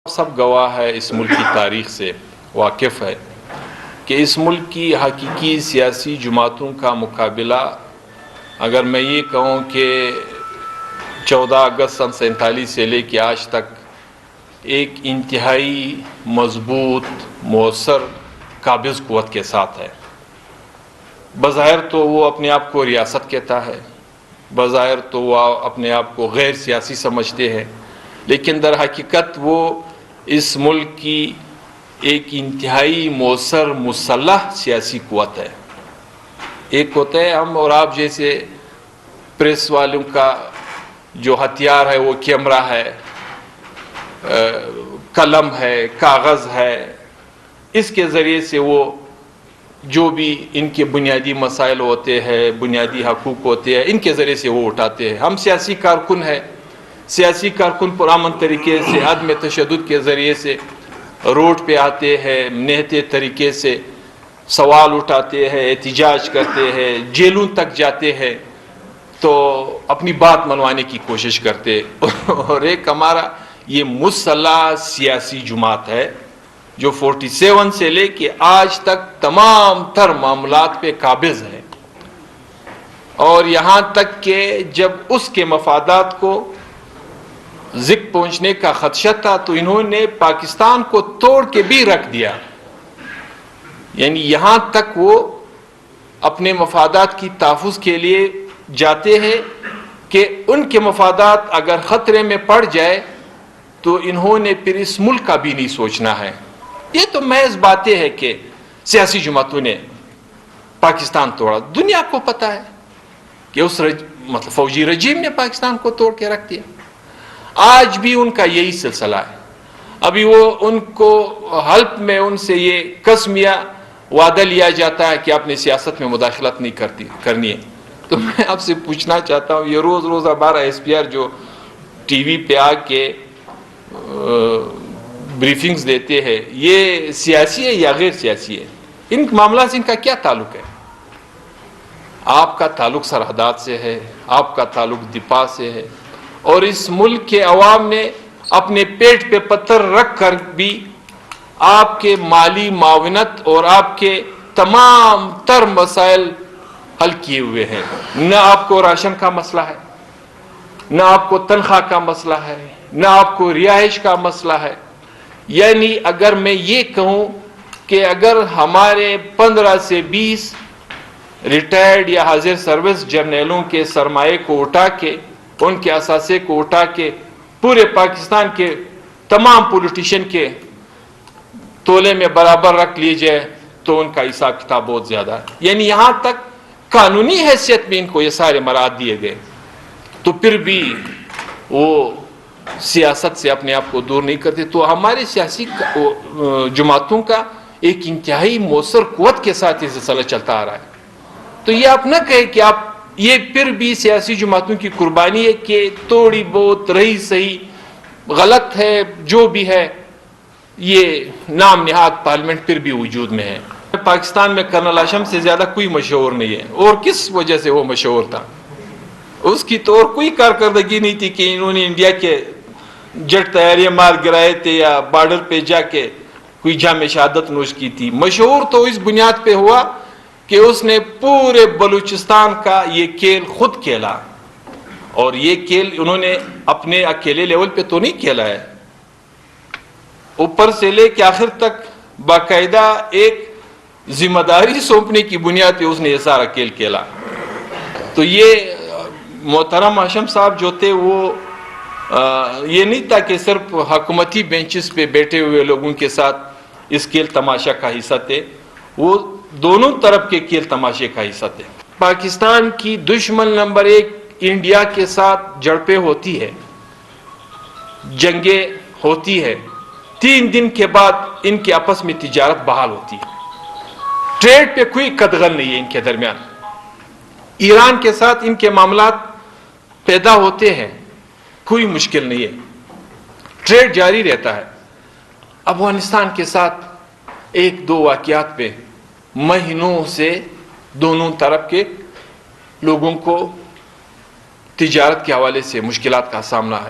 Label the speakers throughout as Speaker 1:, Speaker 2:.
Speaker 1: سب گواہ ہے، اس ملک کی تاریخ سے واقف ہے کہ اس ملک کی حقیقی سیاسی جماعتوں کا مقابلہ، اگر میں یہ کہوں کہ 14 اگست سن 47 سے لے کے آج تک ایک انتہائی مضبوط، مؤثر، قابض قوت کے ساتھ ہے۔ بظاہر تو وہ اپنے آپ کو ریاست کہتا ہے، بظاہر تو وہ اپنے آپ کو غیر سیاسی سمجھتے ہیں، لیکن در حقیقت وہ اس ملک کی ایک انتہائی مؤثر مسلح سیاسی قوت ہے۔ ایک ہوتا ہے ہم اور آپ جیسے پریس والوں کا جو ہتھیار ہے وہ کیمرہ ہے، قلم ہے، کاغذ ہے، اس کے ذریعے سے وہ جو بھی ان کے بنیادی مسائل ہوتے ہیں، بنیادی حقوق ہوتے ہیں، ان کے ذریعے سے وہ اٹھاتے ہیں۔ ہم سیاسی کارکن ہیں، سیاسی کارکن پرامن طریقے سے عدم تشدد کے ذریعے سے روڈ پہ آتے ہیں، نہتے طریقے سے سوال اٹھاتے ہیں، احتجاج کرتے ہیں، جیلوں تک جاتے ہیں، تو اپنی بات منوانے کی کوشش کرتے اور ایک ہمارا یہ مسلح سیاسی جماعت ہے جو 47 سے لے کے آج تک تمام تر معاملات پہ قابض ہے، اور یہاں تک کہ جب اس کے مفادات کو زک پہنچنے کا خدشہ تھا تو انہوں نے پاکستان کو توڑ کے بھی رکھ دیا۔ یعنی یہاں تک وہ اپنے مفادات کی تحفظ کے لیے جاتے ہیں کہ ان کے مفادات اگر خطرے میں پڑ جائے تو انہوں نے پھر اس ملک کا بھی نہیں سوچنا ہے۔ یہ تو محض باتیں ہیں کہ سیاسی جماعتوں نے پاکستان توڑا، دنیا کو پتہ ہے کہ اس مطلب فوجی رجیم نے پاکستان کو توڑ کے رکھ دیا۔ آج بھی ان کا یہی سلسلہ ہے۔ ابھی وہ ان کو حلف میں ان سے یہ قسم یا وعدہ لیا جاتا ہے کہ آپ نے سیاست میں مداخلت نہیں کرنی ہے۔ تو میں آپ سے پوچھنا چاہتا ہوں، یہ روز ہمارا SPR جو ٹی وی پہ آ کے بریفنگز دیتے ہیں، یہ سیاسی ہے یا غیر سیاسی ہے؟ ان معاملات سے ان کا کیا تعلق ہے؟ آپ کا تعلق سرحدات سے ہے، آپ کا تعلق دفاع سے ہے، اور اس ملک کے عوام نے اپنے پیٹ پہ پتھر رکھ کر بھی آپ کے مالی معاونت اور آپ کے تمام تر مسائل حل کیے ہوئے ہیں۔ نہ آپ کو راشن کا مسئلہ ہے، نہ آپ کو تنخواہ کا مسئلہ ہے، نہ آپ کو رہائش کا مسئلہ ہے۔ یعنی اگر میں یہ کہوں کہ اگر ہمارے 15 سے 20 ریٹائرڈ یا حاضر سروس جرنیلوں کے سرمایے کو اٹھا کے، ان کے اثاثے کو اٹھا کے پورے پاکستان کے تمام پولیٹیشین کے تولے میں برابر رکھ لیے جائے تو ان کا حساب کتاب بہت زیادہ ہے۔ یعنی یہاں تک قانونی حیثیت میں ان کو یہ سارے مراد دیے گئے، تو پھر بھی وہ سیاست سے اپنے آپ کو دور نہیں کرتے۔ تو ہمارے سیاسی جماعتوں کا ایک انتہائی مؤثر قوت کے ساتھ یہ سلسلہ چلتا آ رہا ہے۔ تو یہ آپ نہ کہیں کہ آپ یہ پھر بھی سیاسی جماعتوں کی قربانی ہے کہ تھوڑی بہت رہی صحیح غلط ہے، جو بھی ہے، یہ نام نہاد پارلیمنٹ پھر بھی وجود میں ہے۔ پاکستان میں کرنل ہاشم سے زیادہ کوئی مشہور نہیں ہے، اور کس وجہ سے وہ مشہور تھا؟ اس کی تو اور کوئی کارکردگی نہیں تھی کہ انہوں نے انڈیا کے جٹ تیاریاں مار گرائے تھے یا بارڈر پہ جا کے کوئی جام شہادت نوش کی تھی۔ مشہور تو اس بنیاد پہ ہوا کہ اس نے پورے بلوچستان کا یہ کھیل خود کھیلا، اور یہ کھیل انہوں نے اپنے اکیلے لیول پہ تو نہیں کھیلا ہے، اوپر سے لے کے آخر تک باقاعدہ ایک ذمہ داری سونپنے کی بنیاد پہ اس نے یہ سارا کھیل کھیلا۔ تو یہ محترم ہاشم صاحب جو تھے وہ یہ نہیں تھا کہ صرف حکومتی بینچز پہ بیٹھے ہوئے لوگوں کے ساتھ اس کھیل تماشا کا حصہ تھے، وہ دونوں طرف کے کھیل تماشے کا حصہ تھے۔ پاکستان کی دشمن نمبر 1 انڈیا کے ساتھ جھڑپیں ہوتی ہے، جنگیں ہوتی ہے، 3 دن کے بعد ان کے آپس میں تجارت بحال ہوتی ہے، ٹریڈ پہ کوئی قدغن نہیں ہے ان کے درمیان۔ ایران کے ساتھ ان کے معاملات پیدا ہوتے ہیں، کوئی مشکل نہیں ہے، ٹریڈ جاری رہتا ہے۔ افغانستان کے ساتھ 1-2 واقعات پہ مہینوں سے دونوں طرف کے لوگوں کو تجارت کے حوالے سے مشکلات کا سامنا ہے۔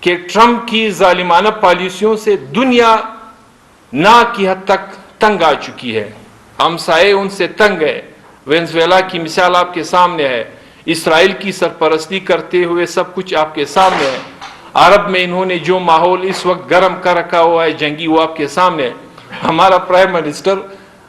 Speaker 1: کہ ٹرمپ کی ظالمانہ پالیسیوں سے دنیا نا کی حد تک تنگ آ چکی ہے، ہمسائے ان سے تنگ ہے۔ وینزویلا کی مثال آپ کے سامنے ہے، اسرائیل کی سرپرستی کرتے ہوئے سب کچھ آپ کے سامنے ہے، عرب میں انہوں نے جو ماحول اس وقت گرم کر رکھا ہوا ہے جنگی، وہ آپ کے سامنے ہے۔ ہمارا پرائم منسٹر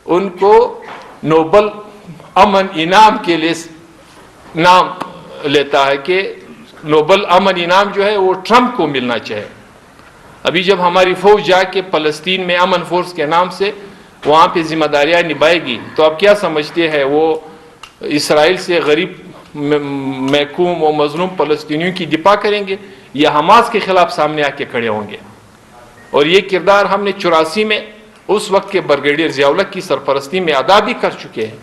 Speaker 1: ان کو نوبل امن انعام کے لیے نام لیتا ہے کہ نوبل امن انعام جو ہے وہ ٹرمپ کو ملنا چاہے۔ ابھی جب ہماری فوج جا کے فلسطین میں امن فورس کے نام سے وہاں پہ ذمہ داریاں نبھائے گی، تو آپ کیا سمجھتے ہیں وہ اسرائیل سے غریب محکوم و مظلوم فلسطینیوں کی دفاع کریں گے یا حماس کے خلاف سامنے آ کے کھڑے ہوں گے؟ اور یہ کردار ہم نے 84 میں اس وقت کے بریگیڈیئر ضیاء الحق کی سرپرستی میں ادا بھی کر چکے ہیں۔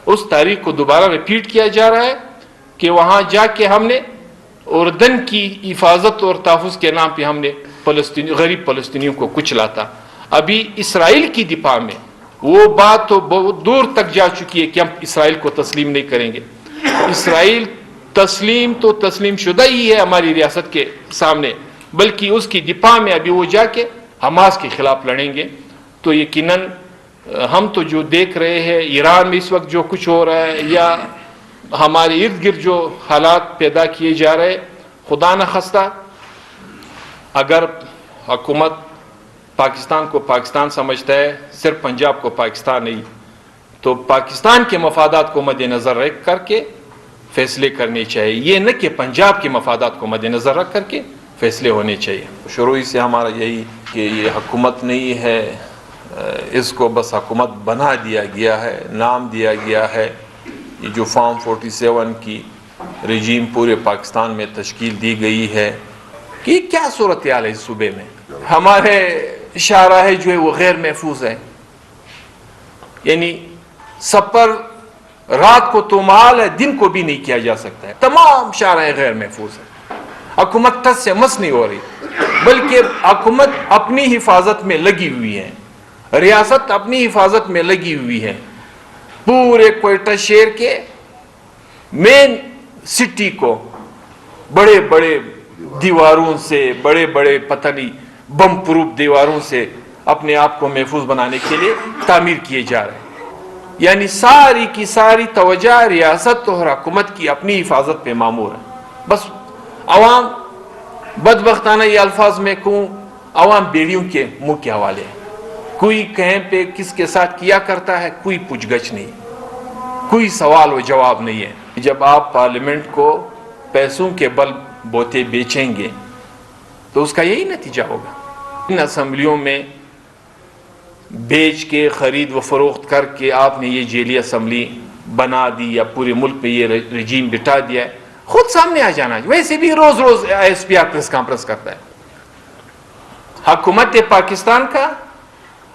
Speaker 1: اس تاریخ کو دوبارہ ریپیٹ کیا جا رہا ہے کہ وہاں جا کے ہم نے اردن کی حفاظت اور تحفظ کے نام پہ ہم نے غریب فلسطینیوں کو کچلا تھا۔ ابھی اسرائیل کی دفاع میں وہ بات تو بہت دور تک جا چکی ہے کہ ہم اسرائیل کو تسلیم نہیں کریں گے۔ اسرائیل تسلیم تو تسلیم شدہ ہی ہے ہماری ریاست کے سامنے، بلکہ اس کی دفاع میں ابھی وہ جا کے حماس کے خلاف لڑیں گے۔ تو یقیناً ہم تو جو دیکھ رہے ہیں ایران میں اس وقت جو کچھ ہو رہا ہے یا ہمارے ارد گرد جو حالات پیدا کیے جا رہے، خدا نخواستہ اگر حکومت پاکستان کو پاکستان سمجھتا ہے، صرف پنجاب کو پاکستان نہیں، تو پاکستان کے مفادات کو مد نظر رکھ کر کے فیصلے کرنے چاہیے، یہ نہ کہ پنجاب کے مفادات کو مد نظر رکھ کر کے فیصلے ہونے چاہیے۔ شروع ہی سے ہمارا یہی کہ یہ حکومت نہیں ہے، اس کو بس حکومت بنا دیا گیا ہے، نام دیا گیا ہے۔ یہ جو فارم 47 کی رجیم پورے پاکستان میں تشکیل دی گئی ہے کہ کیا صورتحال ہے اس صوبے میں؟ ہمارے شاہراہ جو ہے وہ غیر محفوظ ہے، یعنی سفر رات کو تو محال ہے، دن کو بھی نہیں کیا جا سکتا ہے۔ تمام شاہراہ غیر محفوظ ہے، حکومت ٹس سے مس نہیں ہو رہی، بلکہ حکومت اپنی حفاظت میں لگی ہوئی ہے، ریاست اپنی حفاظت میں لگی ہوئی ہے۔ پورے کوئٹہ شہر کے مین سٹی کو بڑے بڑے دیواروں سے، بڑے بڑے پتہ نہیں بم پروف دیواروں سے اپنے آپ کو محفوظ بنانے کے لیے تعمیر کیے جا رہے ہیں۔ یعنی ساری کی ساری توجہ ریاست اور حکومت کی اپنی حفاظت پہ معمور ہے۔ بس عوام بدبختانہ یہ الفاظ میں کہوں، عوام بیڑیوں کے منہ کے حوالے ہے۔ کوئی کہیں پہ کس کے ساتھ کیا کرتا ہے، کوئی پوچھ گچھ نہیں، کوئی سوال و جواب نہیں ہے۔ جب آپ پارلیمنٹ کو پیسوں کے بل بوتے بیچیں گے تو اس کا یہی نتیجہ ہوگا۔ ان اسمبلیوں میں بیچ کے خرید و فروخت کر کے آپ نے یہ جیلی اسمبلی بنا دی یا پورے ملک پہ یہ رجیم بٹھا دیا ہے، خود سامنے آ جانا ہے۔ ویسے بھی روز روز S P R press conference کرتا ہے۔ حکومت پاکستان کا،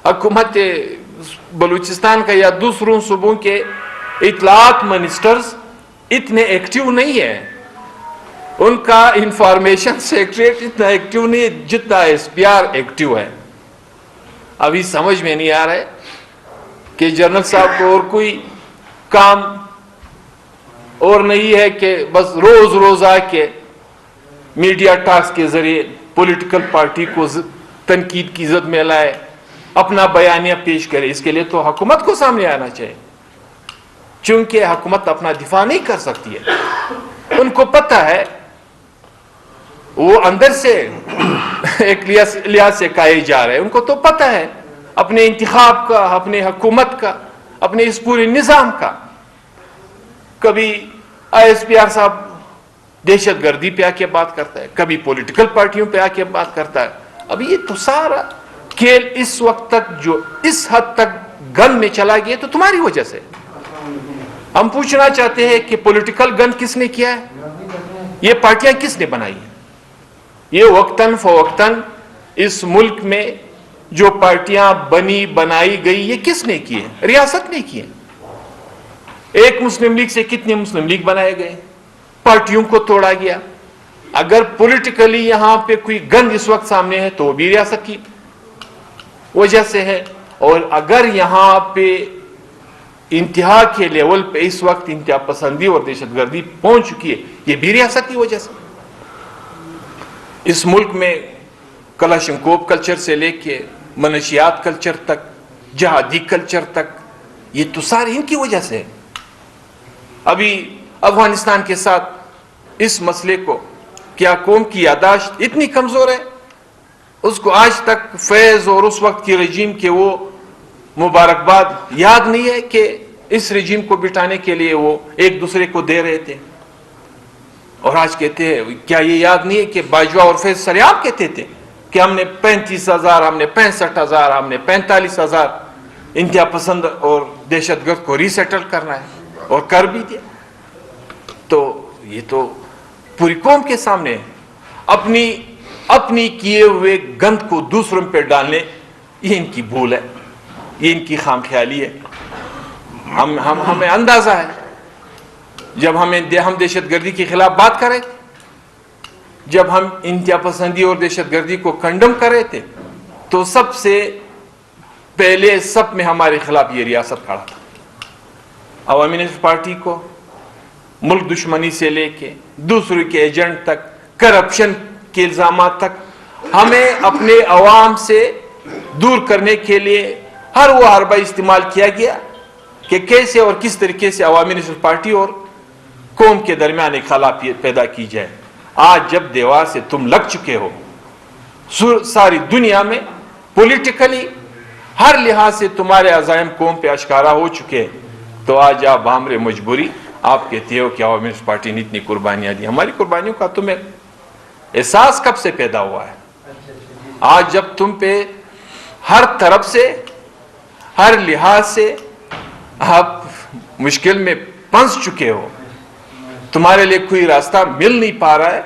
Speaker 1: حکومت بلوچستان کا یا دوسروں صوبوں کے اطلاعات منسٹرز اتنے ایکٹیو نہیں ہیں، ان کا انفارمیشن سیکریٹریٹ اتنا ایکٹیو نہیں ہے جتنا ایس پی آر ایکٹیو ہے۔ ابھی سمجھ میں نہیں آ رہا ہے کہ جنرل صاحب کو اور کوئی کام اور نہیں ہے کہ بس روز روز آ کے میڈیا ٹاکس کے ذریعے پولیٹیکل پارٹی کو تنقید کی زد میں لائے، اپنا بیانیہ پیش کرے۔ اس کے لیے تو حکومت کو سامنے آنا چاہیے، چونکہ حکومت اپنا دفاع نہیں کر سکتی ہے۔ ان کو پتہ ہے وہ اندر سے ایک لحاظ سے کہے جا رہے ہیں، ان کو تو پتہ ہے اپنے انتخاب کا، اپنے حکومت کا، اپنے اس پورے نظام کا۔ کبھی آئی ایس پی آر صاحب دہشت گردی پہ آ کے بات کرتا ہے، کبھی پولیٹیکل پارٹیوں پہ آ کے بات کرتا ہے۔ اب یہ تو سارا کھیل اس وقت تک جو اس حد تک گن میں چلا گیا تو تمہاری وجہ سے۔ ہم پوچھنا چاہتے ہیں کہ پولیٹیکل گن کس نے کیا ہے؟ یہ پارٹیاں کس نے بنائی ہیں؟ یہ وقتاً فوقتاً اس ملک میں جو پارٹیاں بنائی گئی یہ کس نے کی ہے؟ ریاست نے کی ہے۔ ایک مسلم لیگ سے کتنے مسلم لیگ بنائے گئے، پارٹیوں کو توڑا گیا۔ اگر پولیٹیکلی یہاں پہ کوئی گند اس وقت سامنے ہے تو وہ بھی ریاست کی وجہ سے ہے، اور اگر یہاں پہ انتہا کے لیول پہ اس وقت انتہا پسندی اور دہشت گردی پہنچ چکی ہے، یہ بھی ریاست کی وجہ سے۔ اس ملک میں کلاشنکوف کلچر سے لے کے منشیات کلچر تک، جہادی کلچر تک، یہ تو سارے ان کی وجہ سے ہے۔ ابھی افغانستان کے ساتھ اس مسئلے کو کیا قوم کی یادداشت اتنی کمزور ہے، اس کو آج تک فیض اور اس وقت کی رجیم کے وہ مبارکباد یاد نہیں ہے کہ اس رجیم کو بٹانے کے لیے وہ ایک دوسرے کو دے رہے تھے؟ اور آج کہتے ہیں، کیا یہ یاد نہیں ہے کہ باجوہ اور فیض سریاب کہتے تھے کہ ہم نے 35,000، ہم نے 65,000، ہم نے 45,000 انتہا پسند اور دہشت گرد کو ری سیٹل کرنا ہے، اور کر بھی دیا۔ تو یہ تو پوری قوم کے سامنے اپنی کیے ہوئے گند کو دوسروں پہ ڈالنے، یہ ان کی بھول ہے، یہ ان کی خام خیالی ہے۔ ہمیں اندازہ ہے جب ہم دہشت گردی کے خلاف بات کر رہے تھے، جب ہم انتہا پسندی اور دہشت گردی کو کنڈم کر رہے تھے، تو سب سے پہلے سب میں ہمارے خلاف یہ ریاست کھڑا تھا۔ عوامی نیشنل پارٹی کو ملک دشمنی سے لے کے دوسرے کے ایجنٹ تک، کرپشن کے الزامات تک، ہمیں اپنے عوام سے دور کرنے کے لیے ہر وہ حربہ استعمال کیا گیا کہ کیسے اور کس طریقے سے عوامی نیشنل پارٹی اور قوم کے درمیان ایک خلا پیدا کی جائے۔ آج جب دیوار سے تم لگ چکے ہو، ساری دنیا میں پولیٹیکلی ہر لحاظ سے تمہارے عزائم قوم پہ اشکارا ہو چکے ہیں، تو آج آپ بامر مجبوری آپ کہتے ہو کہ عوامی نیشنل پارٹی نے اتنی قربانیاں دی۔ ہماری قربانیوں کا تمہیں احساس کب سے پیدا ہوا ہے؟ آج جب تم پہ ہر طرف سے، ہر لحاظ سے آپ مشکل میں پھنس چکے ہو، تمہارے لیے کوئی راستہ مل نہیں پا رہا ہے،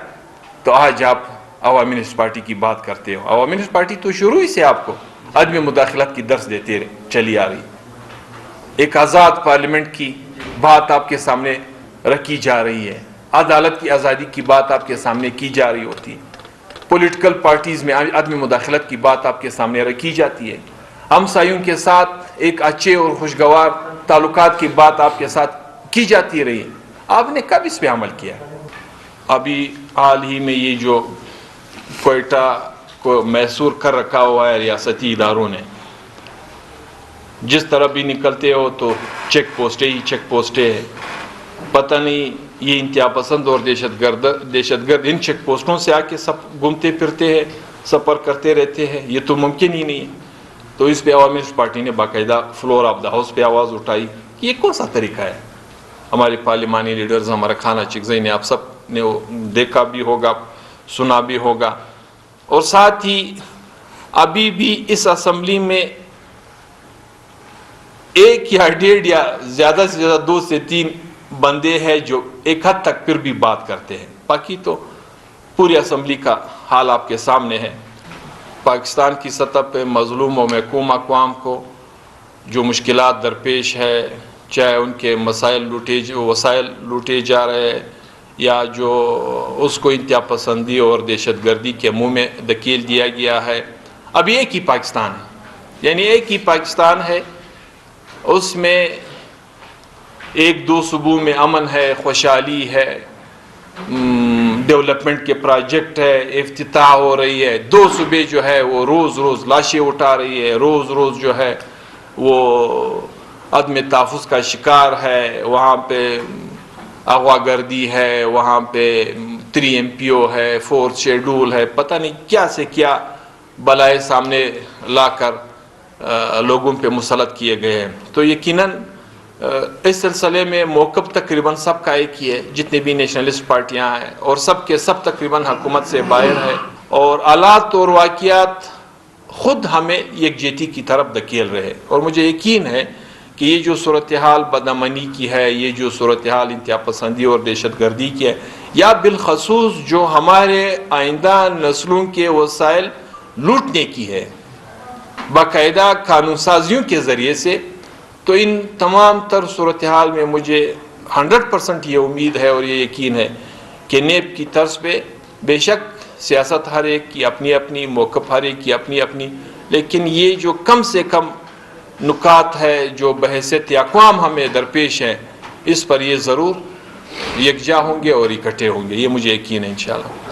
Speaker 1: تو آج آپ عوامی نیشنل پارٹی کی بات کرتے ہو۔ عوامی نیشنل پارٹی تو شروع ہی سے آپ کو عدم مداخلت کی درس دیتے چلی آ رہی۔ ایک آزاد پارلیمنٹ کی بات آپ کے سامنے رکھی جا رہی ہے، عدالت کی آزادی کی بات آپ کے سامنے کی جا رہی ہوتی ہے، پولیٹیکل پارٹیز میں عدم مداخلت کی بات آپ کے سامنے رکھی جاتی ہے، ہمسایوں کے ساتھ ایک اچھے اور خوشگوار تعلقات کی بات آپ کے ساتھ کی جاتی رہی ہے۔ آپ نے کب اس پہ عمل کیا؟ ابھی حال ہی میں یہ جو کوئٹہ کو محصور کر رکھا ہوا ہے ریاستی اداروں نے، جس طرح بھی نکلتے ہو تو چیک پوسٹیں ہی چیک پوسٹیں ہیں، پتہ نہیں یہ انتہا پسند اور دہشت گرد ان چیک پوسٹوں سے آ کے سب گھومتے پھرتے ہیں، سفر کرتے رہتے ہیں، یہ تو ممکن ہی نہیں ہے۔ تو اس پہ عوامی نیشنل پارٹی نے باقاعدہ فلور آف دا ہاؤس پہ آواز اٹھائی کہ یہ کون سا طریقہ ہے؟ ہمارے پارلیمانی لیڈرز، ہمارا خانہ چکزئی نے، آپ سب نے دیکھا بھی ہوگا، سنا بھی ہوگا، اور ساتھ ہی ابھی بھی اس اسمبلی میں ایک یا ڈیڑھ یا زیادہ سے زیادہ 2 سے 3 بندے ہیں جو ایک حد تک پھر بھی بات کرتے ہیں، باقی تو پوری اسمبلی کا حال آپ کے سامنے ہے۔ پاکستان کی سطح پہ مظلوم و محکوم اقوام کو جو مشکلات درپیش ہے، چاہے ان کے وسائل لوٹے جا رہے ہیں، یا جو اس کو انتہا پسندی اور دہشت گردی کے منہ میں دھکیل دیا گیا ہے، ابھی ایک ہی پاکستان ہے، یعنی ایک ہی پاکستان ہے، اس میں 1-2 صوبوں میں امن ہے، خوشحالی ہے، ڈیولپمنٹ کے پروجیکٹ ہے، افتتاح ہو رہی ہے۔ 2 صوبے جو ہے وہ روز لاشیں اٹھا رہی ہے، روز جو ہے وہ عدم تحفظ کا شکار ہے، وہاں پہ اغوا گردی ہے، وہاں پہ 3 MPO ہے، 4th شیڈول ہے، پتہ نہیں کیا سے کیا بلائے سامنے لا کر لوگوں پہ مسلط کیے گئے ہیں۔ تو یقیناً اس سلسلے میں موقف تقریباً سب کا ایک ہی ہے، جتنے بھی نیشنلسٹ پارٹیاں ہیں، اور سب کے سب تقریباً حکومت سے باہر ہے، اور حالات اور واقعات خود ہمیں یکجہتی کی طرف دھکیل رہے، اور مجھے یقین ہے کہ یہ جو صورتحال بدامنی کی ہے، یہ جو صورتحال انتہا پسندی اور دہشت گردی کی ہے، یا بالخصوص جو ہمارے آئندہ نسلوں کے وسائل لوٹنے کی ہے باقاعدہ قانون سازیوں کے ذریعے سے، تو ان تمام تر صورتحال میں مجھے 100% یہ امید ہے اور یہ یقین ہے کہ نیب کی طرز پہ بے شک سیاست ہر ایک کی اپنی اپنی، موقف ہر ایک کی اپنی اپنی، لیکن یہ جو کم سے کم نکات ہے جو بحیثیت اقوام ہمیں درپیش ہیں، اس پر یہ ضرور یکجا ہوں گے اور اکٹھے ہوں گے، یہ مجھے یقین ہے انشاءاللہ۔